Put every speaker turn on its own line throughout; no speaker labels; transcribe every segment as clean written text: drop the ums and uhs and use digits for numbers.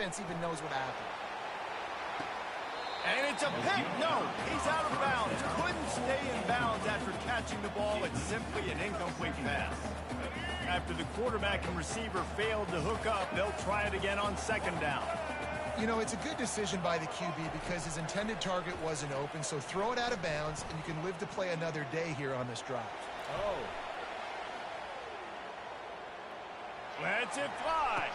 defense even knows what happened.
And it's a pick. No, he's out of bounds. Couldn't stay in bounds after catching the ball. It's simply an incomplete pass. After the quarterback and receiver failed to hook up, they'll try it again on second down.
You know, it's a good decision by the QB because his intended target wasn't open, so throw it out of bounds, and you can live to play another day here on this drive.
Oh. Lets it fly.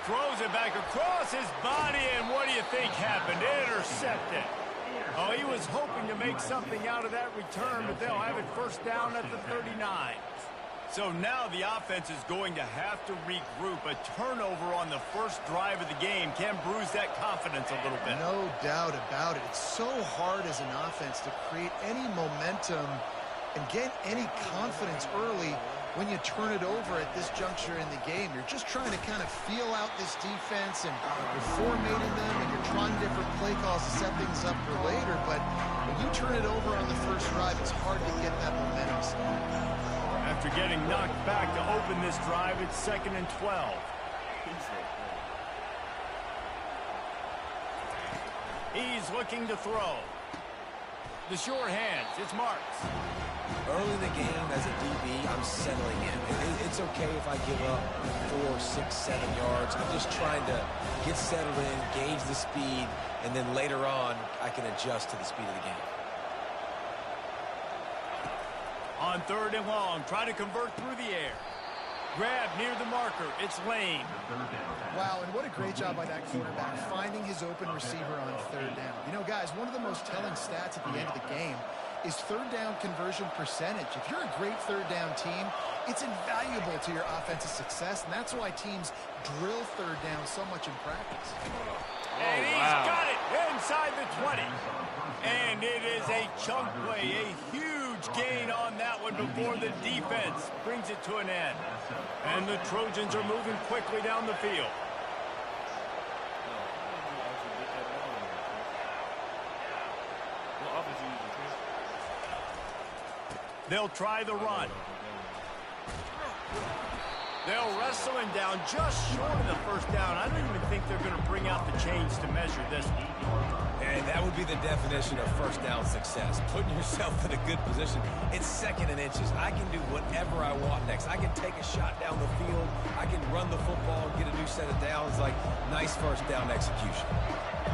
Throws it back across his body, and what do you think happened? Intercepted. Oh, he was hoping to make something out of that return, but they'll have it first down at the 39. So now the offense is going to have to regroup. A turnover on the first drive of the game can bruise that confidence a little bit.
No doubt about it. It's so hard as an offense to create any momentum and get any confidence early when you turn it over at this juncture in the game. You're just trying to kind of feel out this defense, and you're formatting them, and you're trying different play calls to set things up for later. But when you turn it over on the first drive, it's hard to get that momentum.
After getting knocked back to open this drive, it's 2nd and 12. He's looking to throw. The sure hands, it's Marks.
Early in the game, as a DB, I'm settling in. It's okay if I give up 4, 6, 7 yards. I'm just trying to get settled in, gauge the speed, and then later on, I can adjust to the speed of the game.
On 3rd and long, try to convert through the air. Grab near the marker. It's Lane.
Wow, and what a great job by that quarterback finding his open receiver on 3rd down. You know, guys, one of the most telling stats at the end of the game is 3rd down conversion percentage. If you're a great 3rd down team, it's invaluable to your offensive success, and that's why teams drill 3rd down so much in practice.
And he's got it inside the 20. And it is a chunk play, a huge gain on that one before the defense brings it to an end. And the Trojans are moving quickly down the field. They'll try the run. They'll wrestle him down just short of the first down. I don't even think they're going to bring out the chains to measure this one.
And that would be the definition of first down success. Putting yourself in a good position. It's 2nd and inches. I can do whatever I want next. I can take a shot down the field. I can run the football and get a new set of downs. Like, nice first down execution.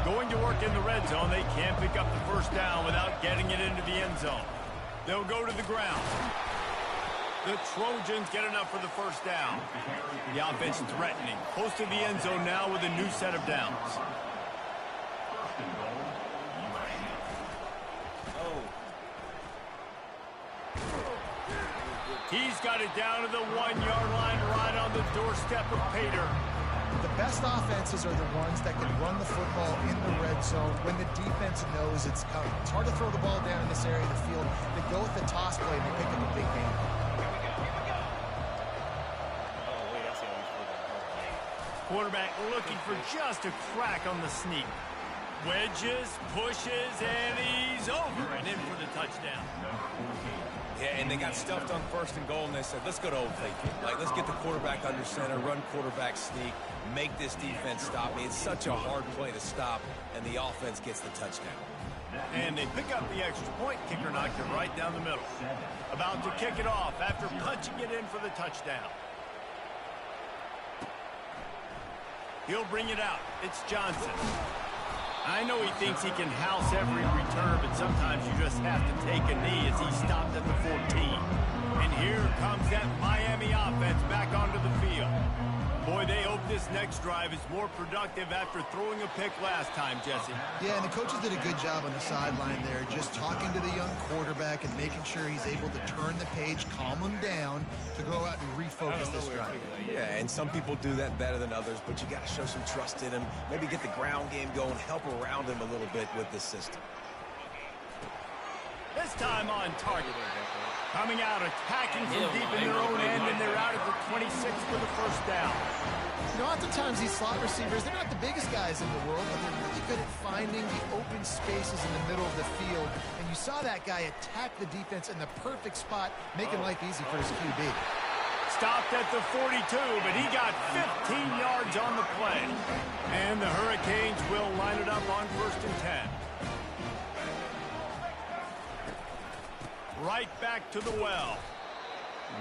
Going to work in the red zone. They can't pick up the first down without getting it into the end zone. They'll go to the ground. The Trojans get enough for the first down. The offense threatening. Close to the end zone now with a new set of downs. He's got it down to the 1-yard line right on the doorstep of Pater.
The best offenses are the ones that can run the football in the red zone when the defense knows it's coming. It's hard to throw the ball down in this area of the field. They go with the toss play and they pick up a big game.
Quarterback looking for just a crack on the sneak. Wedges, pushes, and he's over and in for the touchdown.
Yeah, and they got stuffed on 1st and goal, and they said, let's go to Old Faithful. Like, let's get the quarterback under center, run quarterback sneak, make this defense stop me. It's such a hard play to stop, and the offense gets the touchdown.
And they pick up the extra point. Kicker knocked it right down the middle. About to kick it off after punching it in for the touchdown. He'll bring it out. It's Johnson. I know he thinks he can house every return, but sometimes you just have to take a knee as he stopped at the 14. And here comes that Miami offense back onto the field. Boy, they hope this next drive is more productive after throwing a pick last time, Jesse.
Yeah, and the coaches did a good job on the sideline there, just talking to the young quarterback and making sure he's able to turn the page, calm him down to go out and refocus this drive.
Yeah, and some people do that better than others, but you got to show some trust in him. Maybe get the ground game going, help around him a little bit with this system.
This time on target. Coming out, attacking from deep in their own end, and they're out at the 26 for the first down.
You know, oftentimes these slot receivers, they're not the biggest guys in the world, but they're really good at finding the open spaces in the middle of the field. And you saw that guy attack the defense in the perfect spot, making life easy for his QB.
Stopped at the 42, but he got 15 yards on the play. And And the Hurricanes will line it up on 1st and 10. Right back to the well.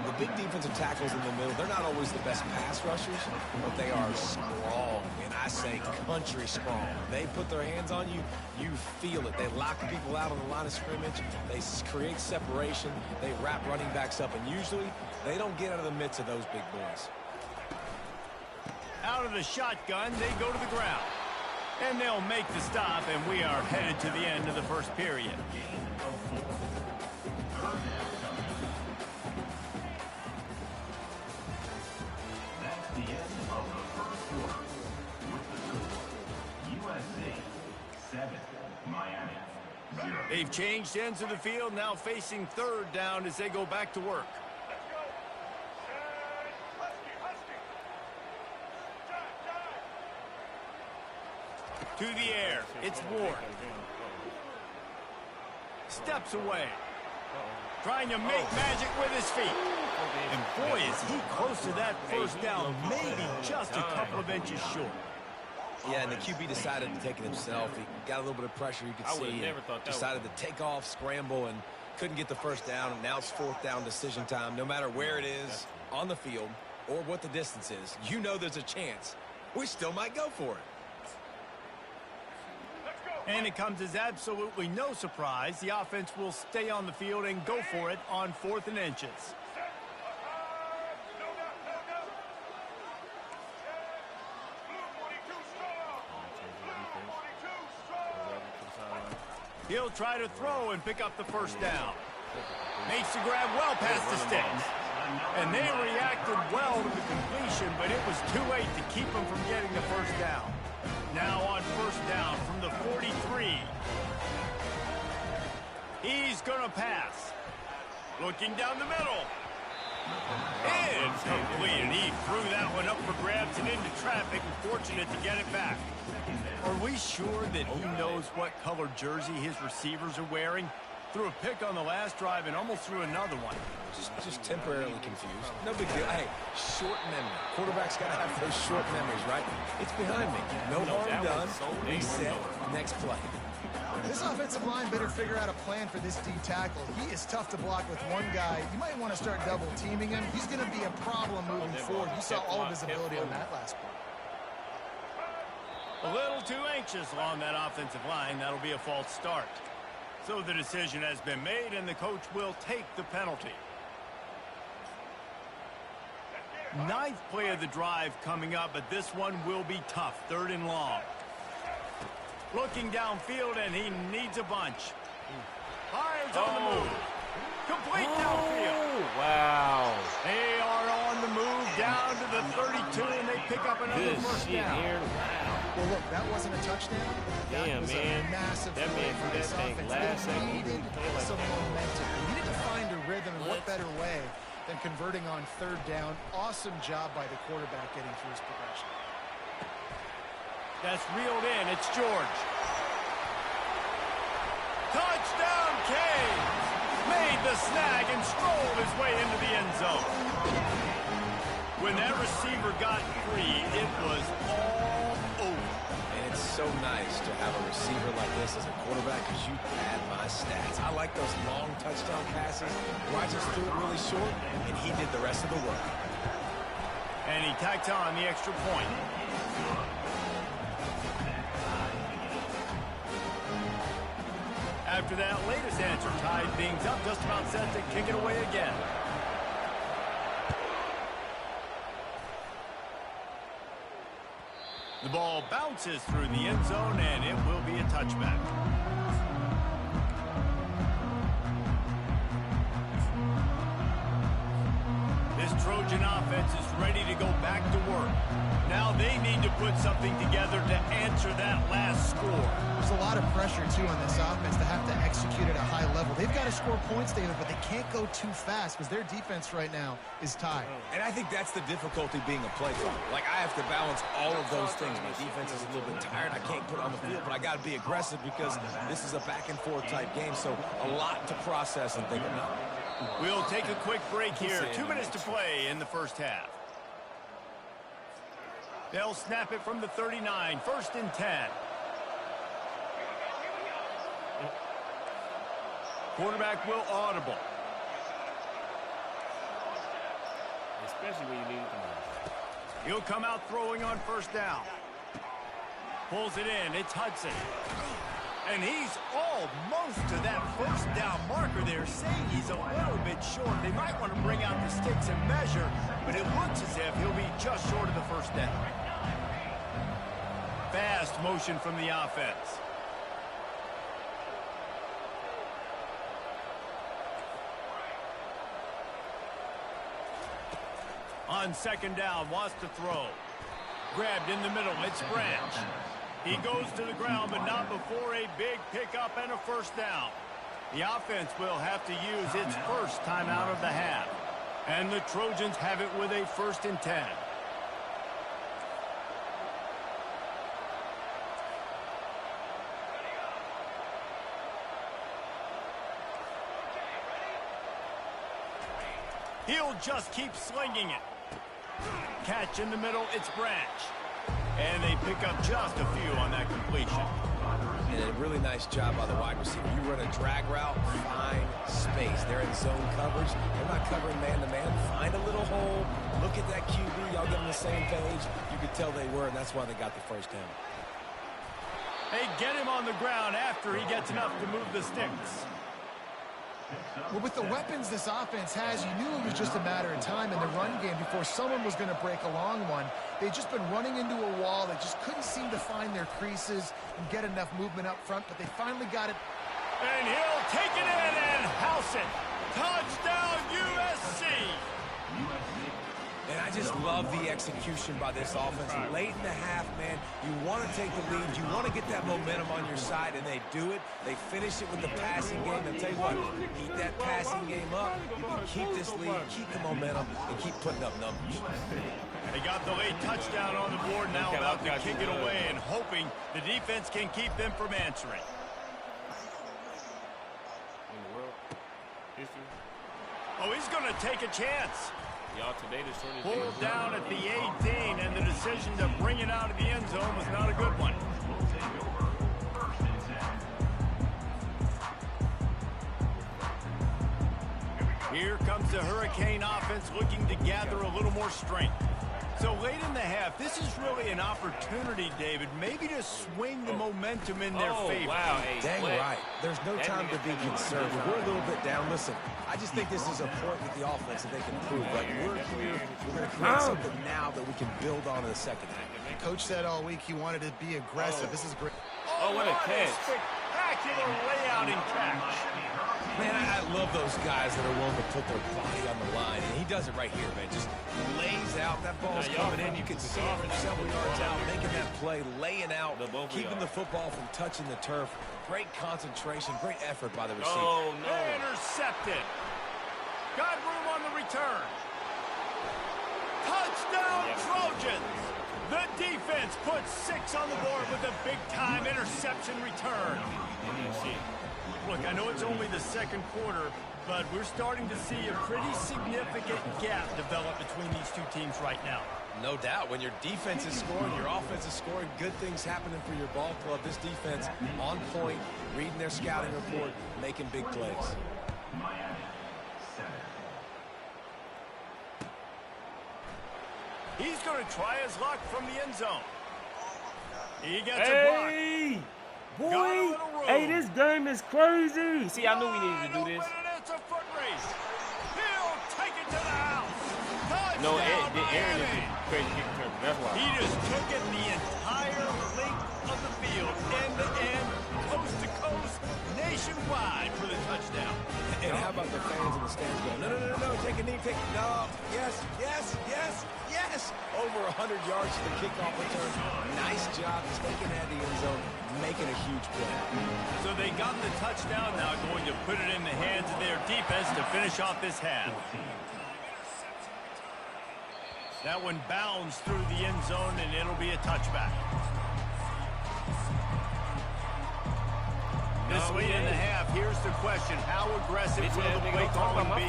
The big defensive tackles in the middle, they're not always the best pass rushers, but they are strong, and I say country strong. They put their hands on you, you feel it. They lock people out on the line of scrimmage. They create separation. They wrap running backs up, and usually they don't get out of the midst of those big boys.
Out of the shotgun, they go to the ground. And they'll make the stop, and we are headed to the end of the first period. They've changed ends of the field, now facing 3rd down as they go back to work. To the air, it's Ward. Steps away. Trying to make magic with his feet. And boy, is he close to that 1st down, maybe just a couple of inches short.
Yeah, and the QB decided to take it himself. He got a little bit of pressure, you could see. Decided to take off, scramble, and couldn't get the 1st down. And now it's 4th down decision time. No matter where it is on the field or what the distance is, you know there's a chance. We still might go for it.
And it comes as absolutely no surprise. The offense will stay on the field and go for it on 4th and inches. He'll try to throw and pick up the 1st down. Makes the grab well past the sticks. And they reacted well to the completion, but it was too late to keep them from getting the 1st down. Now on 1st down from the 43. He's going to pass. Looking down the middle. Incomplete, and he threw that one up for grabs and into traffic, and fortunate to get it back. Are we sure that he knows what color jersey his receivers are wearing? Threw a pick on the last drive and almost threw another one.
Just temporarily confused. No big deal. Hey, short memory. Quarterback's got to have those short memories, right? It's behind me. No harm done. Reset. Next play.
This offensive line better figure out a plan for this D tackle. He is tough to block with one guy. You might want to start double teaming him. He's going to be a problem moving forward. You saw all of his ability on that last play.
A little too anxious along that offensive line. That'll be a false start. So the decision has been made, and the coach will take the penalty. 9th play of the drive coming up, but this one will be tough. 3rd and long. Looking downfield, and he needs a bunch. Fires on the move. Complete downfield.
Wow.
They are on the move down to the 32, and they pick up another 1st down.
Here. Wow.
Well, look, that wasn't a touchdown. That was a massive
that
play
man
for
threw
this
that thing
offense.
last
They
second.
needed some momentum. They needed to find a rhythm, and what better way than converting on 3rd down. Awesome job by the quarterback getting through his progression.
That's reeled in. It's George. Touchdown, Canes! Made the snag and strolled his way into the end zone. When that receiver got free, it was all over.
And it's so nice to have a receiver like this as a quarterback because you pad my stats. I like those long touchdown passes. Rogers threw it really short, and he did the rest of the work.
And he tacked on the extra point. After that latest answer tied things up, just about set to kick it away again. The ball bounces through the end zone, and it will be a touchback. This Trojan offense is ready to go back to work. Now they need to put something together to answer that last score.
There's a lot of pressure, too, on this offense to have to execute at a high level. They've got to score points, David, but they can't go too fast because their defense right now is tied.
And I think that's the difficulty being a play caller. Like, I have to balance all of those things. My defense is a little bit tired. I can't put it on the field, but I got to be aggressive because this is a back-and-forth type game, so a lot to process and think about.
We'll take a quick break here. 2 minutes to play in the first half. They'll snap it from the 39. 1st and 10. Quarterback will audible.
Especially when you need it the most.
He'll come out throwing on 1st down. Pulls it in. It's Hudson. And he's almost to that 1st down marker there, saying he's a little bit short. They might want to bring out the sticks and measure, but it looks as if he'll be just short of the 1st down. Fast motion from the offense. On 2nd down, wants to throw. Grabbed in the middle, it's Branch. He goes to the ground, but not before a big pickup and a 1st down. The offense will have to use its 1st timeout of the half. And the Trojans have it with a 1st and 10. He'll just keep slinging it. Catch in the middle, it's Branch. And they pick up just a few on that completion.
And a really nice job by the wide receiver. You run a drag route, find space. They're in zone coverage. They're not covering man-to-man. Find a little hole. Look at that QB. Y'all get on the same page. You could tell they were, and that's why they got the 1st down.
They get him on the ground after he gets enough to move the sticks.
Well, with the weapons this offense has, you knew it was just a matter of time in the run game before someone was going to break a long one. They've just been running into a wall. They just couldn't seem to find their creases and get enough movement up front, but they finally got it.
And he'll take it in and house it. Touchdown, USC.
And I just love the execution by this offense. Late in the half, man, you want to take the lead. You want to get that momentum on your side, and they do it. They finish it with the passing game. I'll tell you what, keep that passing game up. You can keep this lead, keep the momentum, and keep putting up numbers.
They got the late touchdown on the board, now about to kick it away and hoping the defense can keep them from answering.
In the world history.
Oh, he's going to take a chance.
Y'all today the shortest
Pulled down at the 18, and the decision to bring it out of the end zone was not a good one. Here comes the Hurricane offense looking to gather a little more strength. So late in the half, this is really an opportunity, David, maybe to swing the momentum in their favor.
Wow,
Dang right. There's no time to be conservative. We're a little bit down. Listen, I just think this is a point with the offense that they can prove. Like, we're here. We're going to create something now that we can build on in the 2nd half.
Coach said all week he wanted to be aggressive. This is great.
Oh, what a catch.
Spectacular layout and catch.
Man, I love those guys that are willing to put their body on the line. And he does it right here, man. Just lays out. That ball's coming in. You can see it from several yards out, making that play, laying out, keeping the football from touching the turf. Great concentration, great effort by the receiver.
Oh, no.
Intercepted. Got room on the return. Touchdown, Trojans. The defense puts 6 on the board with a big-time interception return. Look, I know it's only the 2nd quarter, but we're starting to see a pretty significant gap develop between these two teams right now.
No doubt. When your defense is scoring, your offense is scoring, good things happening for your ball club. This defense on point, reading their scouting report, making big plays.
He's going to try his luck from the end zone. He gets a block.
Boy, hey, this game is crazy. See, I knew we needed to do this.
It's a foot race. He'll take it to the house.
No,
Touchdown,
Aaron is
Miami.
a crazy kick return. That's why.
He just took it the entire length of the field, end to end, coast to coast, nationwide for the touchdown.
And how about the fans in the stands going, no, take a knee, no, yes. Over 100 yards to the kickoff return. Nice job taking that to the end zone, making a huge play.
So they got the touchdown, now going to put it in the hands of their defense to finish off this half. That one bounds through the end zone, and it'll be a touchback. This late in the half, here's the question. How aggressive will the play calling be?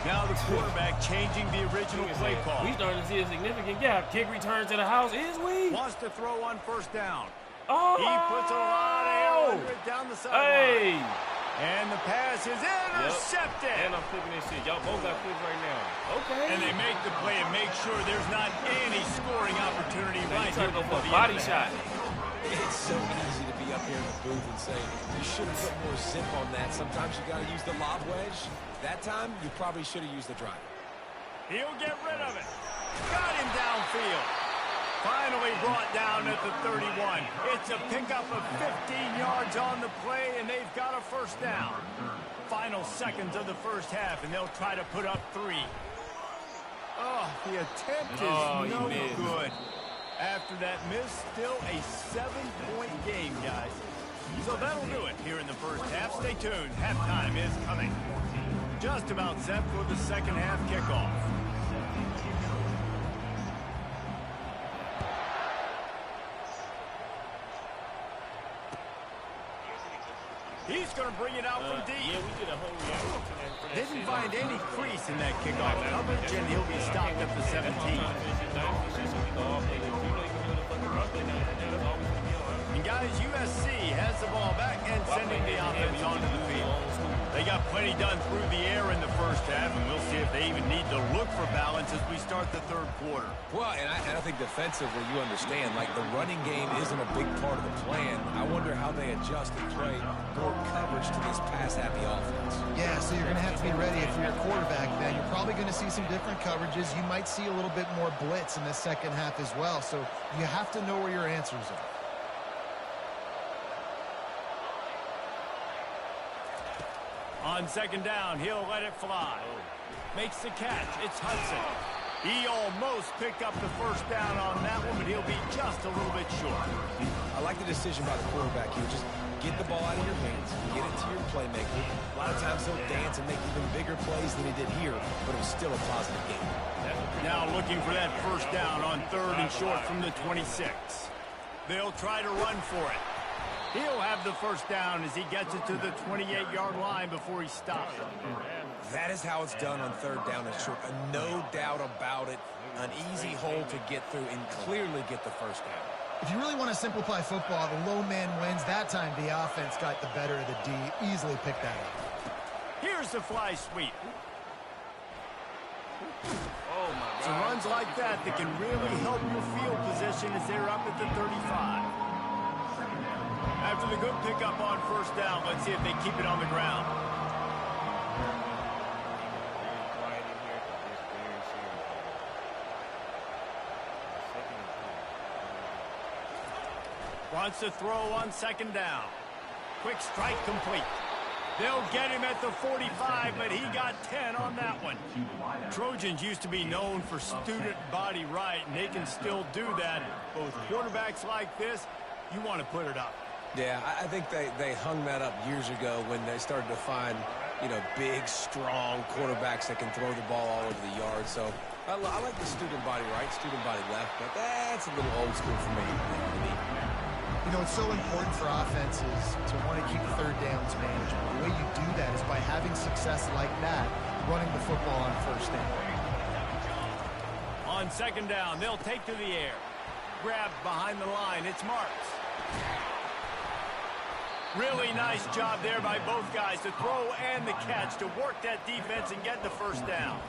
Now the quarterback changing the original play call.
We starting to see a significant gap. Kick return to the house is we.
Wants to throw on first down.
Oh!
He puts a lot of air under it down the sideline.
Hey!
And the pass is intercepted.
Yep. And I'm flipping this shit. Y'all both got flips right now. Okay.
And they make the play and make sure there's not any scoring opportunity right here before the
body shot.
It's so easy to be up here in the booth and say, you should have put more zip on that. Sometimes you got to use the lob wedge. That time, you probably should have used the drive.
He'll get rid of it. Got him downfield. Finally brought down at the 31. It's a pickup of 15 yards on the play, and they've got a first down. Final seconds of the first half, and they'll try to put up 3. Oh, the attempt is no good. After that miss, still a 7-point game, guys. So that'll do it here in the first half. Stay tuned. Halftime is coming. Just about set for the second half kickoff. He's going to bring it out from deep.
Yeah, we did a whole
Didn't find any crease in that kickoff coverage, and he'll be stopped at the 17. And guys, USC has the ball back and sending the offense onto the field. They got plenty done through the air in the first half, and we'll see if they even need to look for balance as we start the third quarter.
Well, and I think defensively, you understand, like the running game isn't a big part of the plan. I wonder how they adjust and play more coverage to this pass-happy offense.
Yeah, so you're going to have to be ready if you're a quarterback then. You're probably going to see some different coverages. You might see a little bit more blitz in the second half as well. So you have to know where your answers are.
On second down, he'll let it fly. Makes the catch. It's Hudson. He almost picked up the first down on that one, but he'll be just a little bit short.
I like the decision by the quarterback here. Just get the ball out of your hands, get it to your playmaker. A lot of times he'll dance and make even bigger plays than he did here, but it was still a positive game.
Now looking for that first down on third and short from the 26. They'll try to run for it. He'll have the first down as he gets it to the 28-yard line before he stops.
That is how it's done on third down and short. No doubt about it. An easy hole to get through and clearly get the first down.
If you really want to simplify football, the low man wins. That time the offense got the better of the D. Easily picked that up.
Here's the fly sweep.
Oh, my God.
So runs like that can really help your field position as they're up at the 35. After the good pickup on first down, let's see if they keep it on the ground. Wants to throw on second down. Quick strike complete. They'll get him at the 45, but he got 10 on that one. Trojans used to be known for student body right, and they can still do that. But with quarterbacks like this, you want to put it up.
Yeah, I think they hung that up years ago when they started to find, big, strong quarterbacks that can throw the ball all over the yard. So I like the student body right, student body left, but that's a little old school for me.
It's so important for offenses to want to keep third downs manageable. The way you do that is by having success like that, running the football on first down.
On second down, they'll take to the air. Grab behind the line. It's Marks. Really nice job there by both guys to throw and the catch to work that defense and get the first down.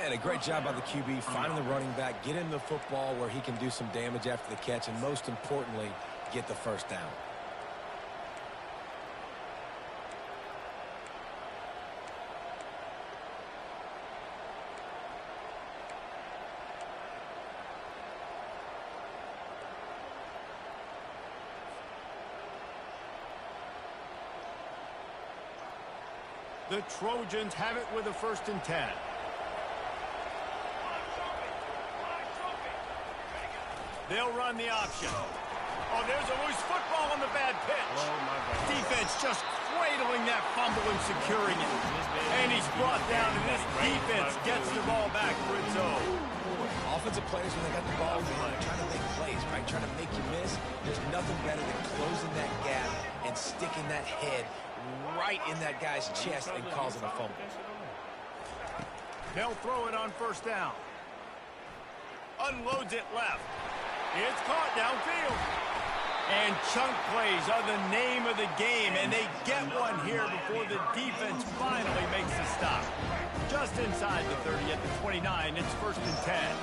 And a great job by the QB finding the running back, get him the football where he can do some damage after the catch, and most importantly, get the first down.
The Trojans have it with a 1st and 10. They'll run the option. Oh, there's a loose football on the bad pitch.
Oh, my God.
Defense just cradling that fumble and securing it. And he's brought down, and this defense gets the ball back for its own.
Offensive players, when they got the ball, they're trying to make plays, right? Trying to make you miss. There's nothing better than closing that gap and sticking that head right in that guy's chest and causing a fumble.
They'll throw it on first down. Unloads it left. It's caught downfield. And chunk plays are the name of the game, and they get one here before the defense finally makes a stop. Just inside the 30 at the 29, it's 1st and 10.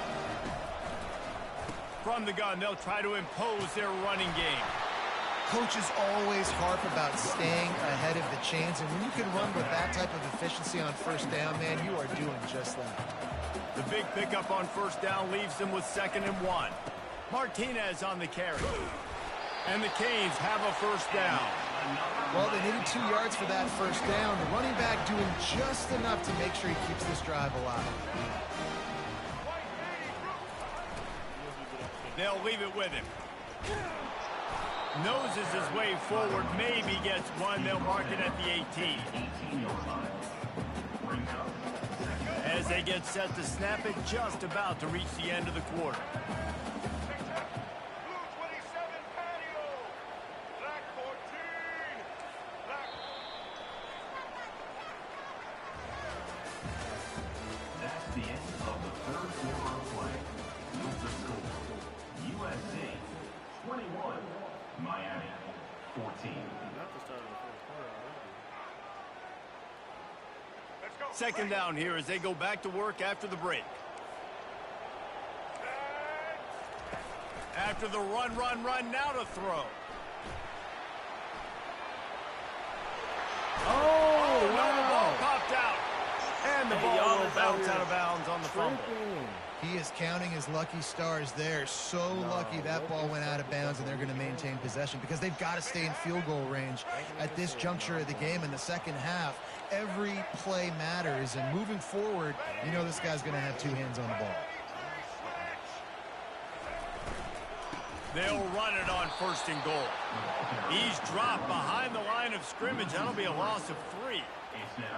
From the gun, they'll try to impose their running game.
Coaches always harp about staying ahead of the chains, and when you can run with that type of efficiency on first down, man, you are doing just that.
The big pickup on first down leaves them with 2nd and 1. Martinez on the carry. And the Canes have a first down.
Well, they needed 2 yards for that first down. The running back doing just enough to make sure he keeps this drive alive.
They'll leave it with him. Noses his way forward, maybe gets one. They'll mark it at the 18. As they get set to snap it, just about to reach the end of the quarter.
That's the end of the 3rd quarter of play. With the score, USC 21, Miami 14.
Second down here as they go back to work after the break. After the run, now to throw.
Oh,
No, the ball
wow.
popped out. And the ball
y'all
will
is out
bounce
here
out of bounds on the fumble.
He is counting his lucky stars there. So lucky that ball went out of bounds, and they're going to maintain possession because they've got to stay in field goal range at this juncture of the game in the second half. Every play matters, and moving forward, you know this guy's going to have 2 hands on the ball.
They'll run it on 1st and goal. He's dropped behind the line of scrimmage. That'll be a loss of 3.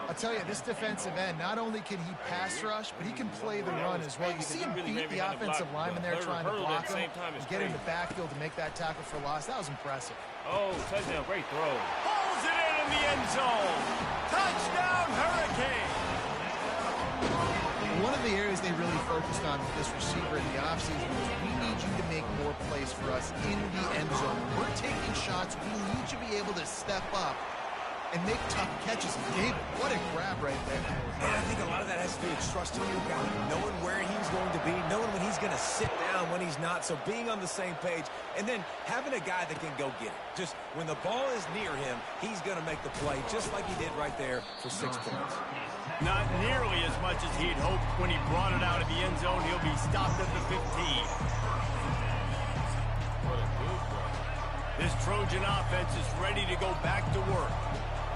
I'll tell you, this defensive end, not only can he pass rush, but he can play the run as well. You see him beat the offensive lineman there trying to block him and get in the backfield to make that tackle for loss. That was impressive.
Oh, touchdown, great throw.
Pulls it in the end zone. Touchdown, Hurricane.
One of the areas they really focused on with this receiver in the offseason was we need you to make more plays for us in the end zone. We're taking shots. We need you to be able to step up and make tough catches. David, what a grab right there.
And I think a lot of that has to do with trusting your guy, knowing where he's going to be, knowing when he's going to sit down, when he's not, so being on the same page, and then having a guy that can go get it. Just when the ball is near him, he's going to make the play, just like he did right there for 6 points.
Not nearly as much as he'd hoped when he brought it out of the end zone. He'll be stopped at the 15. This Trojan offense is ready to go back to work.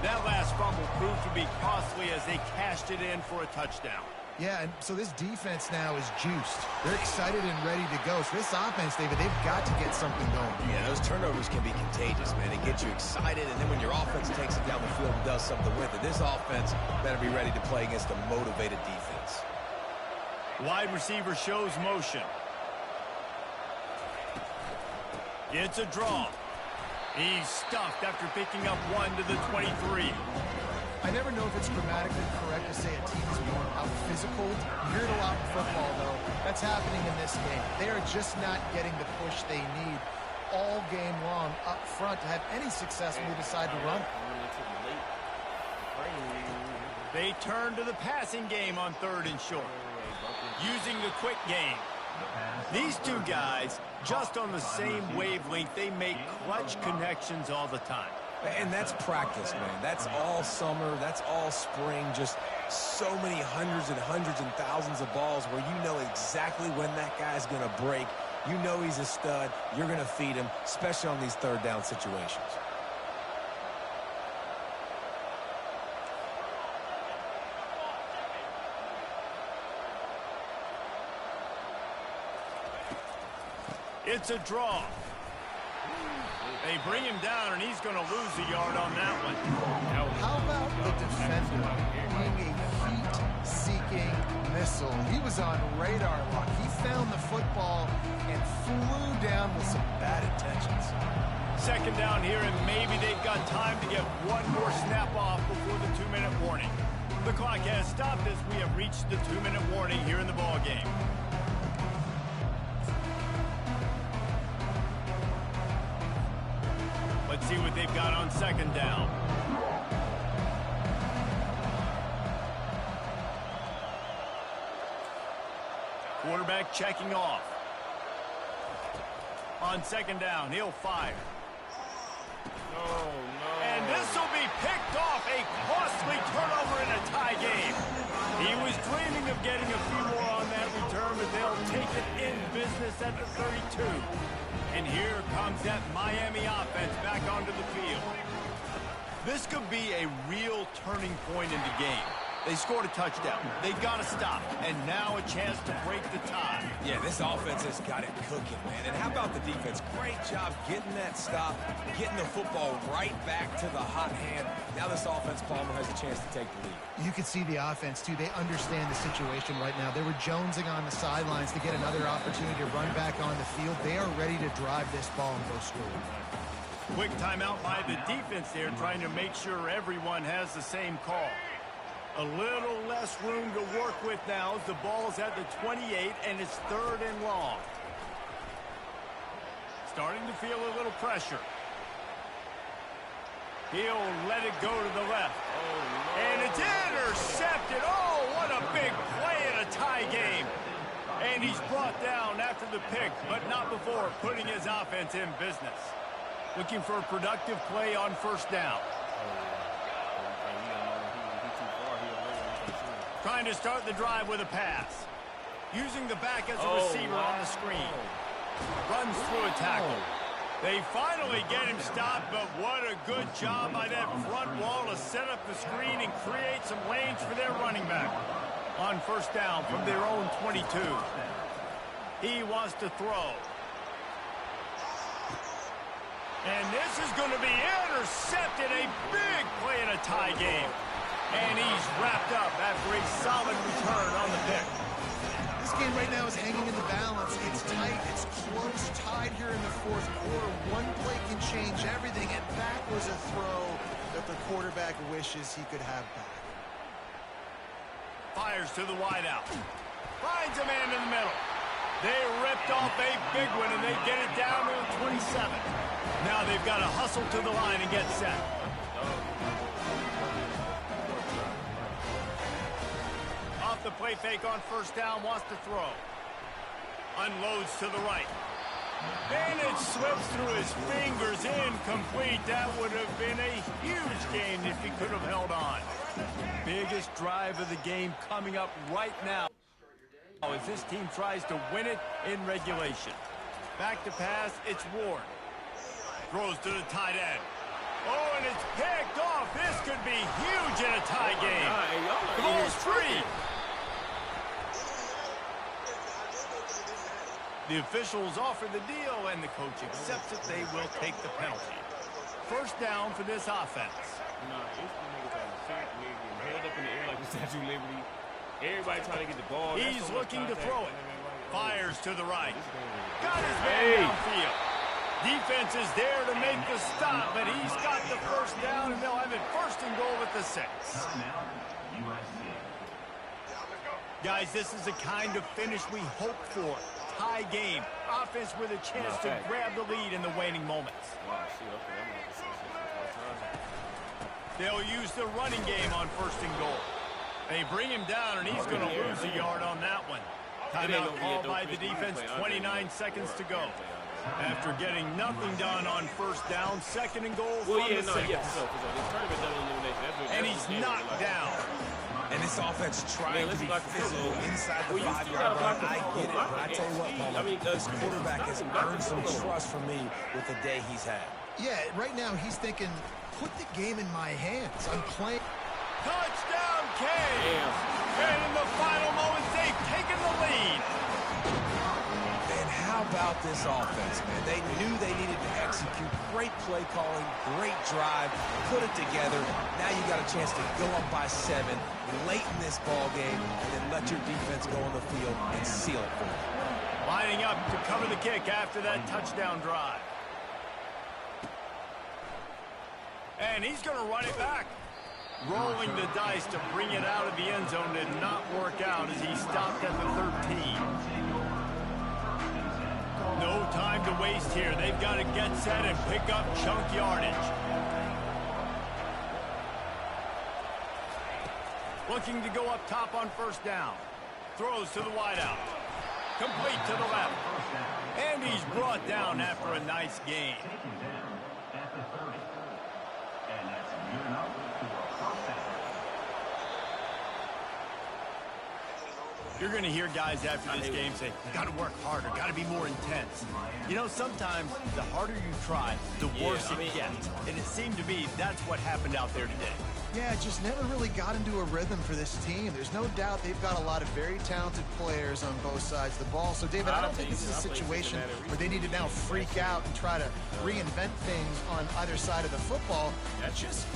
That last fumble proved to be costly as they cashed it in for a touchdown.
Yeah, and so this defense now is juiced. They're excited and ready to go. So this offense, David, they've got to get something going.
Yeah, those turnovers can be contagious, man. It gets you excited, and then when your offense takes it down the field and does something with it, this offense better be ready to play against a motivated defense.
Wide receiver shows motion. It's a draw. He's stuffed after picking up 1 to the 23.
I never know if it's grammatically correct to say a team is more out-physical. You hear it a lot in football, though. That's happening in this game. They are just not getting the push they need all game long up front to have any success when they decide to run.
They turn to the passing game on 3rd and short, using the quick game. These two guys, just on the same wavelength, they make clutch connections all the time.
And that's practice, man. That's all summer. That's all spring. Just so many hundreds and thousands of balls where you know exactly when that guy's going to break. You know he's a stud. You're going to feed him, especially on these 3rd down situations.
It's a draw. They bring him down, and he's going to lose a yard on that one.
How about the defender being a heat-seeking missile? He was on radar lock. He found the football and flew down with some bad intentions.
Second down here, and maybe they've got time to get one more snap off before the 2-minute warning. The clock has stopped as we have reached the 2-minute warning here in the ball game. Let's see what they've got on second down. Quarterback checking off. On second down, he'll fire. And this will be picked off. A costly turnover in a tie game. He was dreaming of getting a few more on that return, but they'll take it in business at the 32. And here comes that Miami offense back onto the field. This could be a real turning point in the game. They scored a touchdown. They got to stop. And now a chance to break the tie.
Yeah, this offense has got it cooking, man. And how about the defense? Great job getting that stop, getting the football right back to the hot hand. Now this offense, Palmer, has a chance to take the lead.
You can see the offense, too. They understand the situation right now. They were jonesing on the sidelines to get another opportunity to run back on the field. They are ready to drive this ball and go score.
Quick timeout by the defense there, trying to make sure everyone has the same call. A little less room to work with now as the ball's at the 28 and it's 3rd and long. Starting to feel a little pressure. He'll let it go to the left. And it's intercepted. Oh, what a big play in a tie game. And he's brought down after the pick, but not before putting his offense in business. Looking for a productive play on first down. Trying to start the drive with a pass. Using the back as a receiver on the screen. Runs through a tackle. They finally get him stopped, but what a good job by that front wall to set up the screen and create some lanes for their running back. On first down from their own 22. He wants to throw. And this is going to be intercepted. A big play in a tie game. And he's wrapped up after a solid return on the pick.
This game right now is hanging in the balance. It's tight. It's close, tied here in the 4th quarter. One play can change everything, and that was a throw that the quarterback wishes he could have back.
Fires to the wideout. Finds a man in the middle. They ripped off a big one, and they get it down to the 27. Now they've got to hustle to the line and get set. The play fake on first down, wants to throw. Unloads to the right. And it slips through his fingers, incomplete. That would have been a huge gain if he could have held on. Biggest drive of the game coming up right now as this team tries to win it in regulation. Back to pass, it's Ward. Throws to the tight end. Oh, and it's picked off. This could be huge in a tie game. The ball's free. The officials offer the deal, and the coach accepts it. They will take the penalty. First down for this offense.
Everybody trying to get the ball.
He's looking to throw it. Fires to the right. Got his man downfield. Defense is there to make the stop, but he's got the first down, and they'll have it 1st and goal with the 6. Guys, this is the kind of finish we hope for. Tie game. Offense with a chance to grab the lead in the waning moments. They'll use the running game on 1st and goal. They bring him down, and he's going to lose a yard on that one. Timeout called by the defense, 29 seconds to go. After getting nothing done on first down, 2nd and goal from the 6. And he's knocked down.
And this offense trying to be physical inside the 5-yard line. I get it, but I tell you what, Paul, this quarterback has earned some trust from me with the day he's had.
Yeah, right now he's thinking, put the game in my hands. I'm playing.
Touchdown, Cave! And in the final moments, they've taken the lead.
And how about this offense, man? They knew they needed to execute. Great play calling, great drive, put it together. Now you got a chance to go up by 7 late in this ball game and then let your defense go on the field and seal it for them.
Lining up to cover the kick after that touchdown drive. And he's going to run it back. Rolling the dice to bring it out of the end zone did not work out as he stopped at the 13. No time to waste here. They've got to get set and pick up chunk yardage. Looking to go up top on first down. Throws to the wideout. Complete to the left. And he's brought down after a nice gain.
Taken down at the 30. And that's good enough for a first down.
You're going to hear guys after this game say, got to work harder, got to be more intense. You know, sometimes the harder you try, the worse it gets. And it seemed to me that's what happened out there today.
Yeah, just never really got into a rhythm for this team. There's no doubt they've got a lot of very talented players on both sides of the ball. So, David, I don't think this is a situation where they need to now freak out and try to reinvent things on either side of the football. Just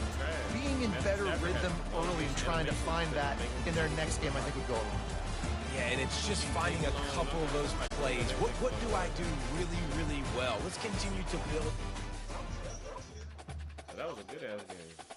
being in better rhythm early and trying to find that in their next game, I think would go a long way.
Yeah, and it's just finding a couple of those plays. What do I do really, really well? Let's continue to build.
That was a good ass game.